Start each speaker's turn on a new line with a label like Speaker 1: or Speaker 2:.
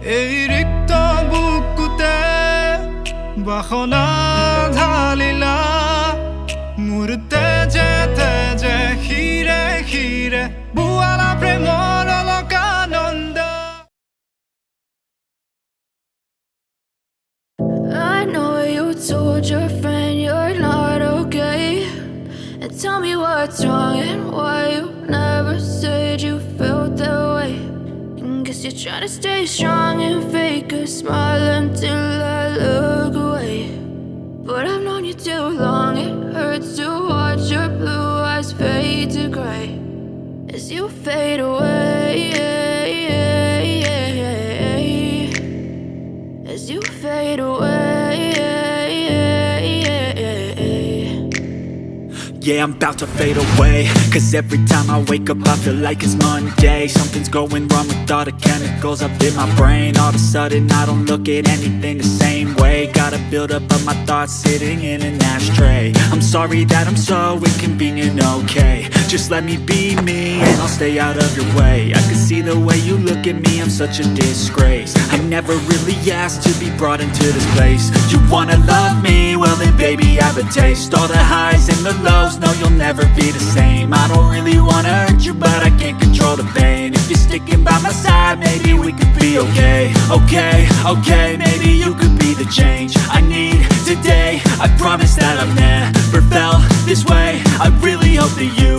Speaker 1: এই ৰিক্ত বুকুতে বাসনা ঢালিলা মোৰ তেজে তেজে শিৰে শিৰে বুৱালা প্ৰেমৰ Alakananda
Speaker 2: I know you told your friend you're not okay, and tell me what's wrong and why you never said you felt that way. And guess you're trying to stay strong and fake a smile until I look away. But I've known you too long, it hurts to watch your blue eyes fade to gray as you fade away, as you fade away.
Speaker 3: Yeah, I'm about to fade away, cause every time I wake up I feel like it's Monday. Something's going wrong with all the chemicals up in my brain. All of a sudden I don't look at anything the same way. Gotta build up of my thoughts sitting in an ashtray. I'm sorry that I'm so inconvenient, okay. Just let me be me and I'll stay out of your way. I can see the way you look at me, I'm such a disgrace. I never really asked to be brought into this place. You wanna love me? Well then baby I have a taste. All the highs and the lows, no you'll never be the same. I don't really wanna hurt you but I can't control the pain. If you're sticking by my side maybe we could be okay. Okay, maybe you could be the change I need today. I promise that I've never felt this way. I really hope that you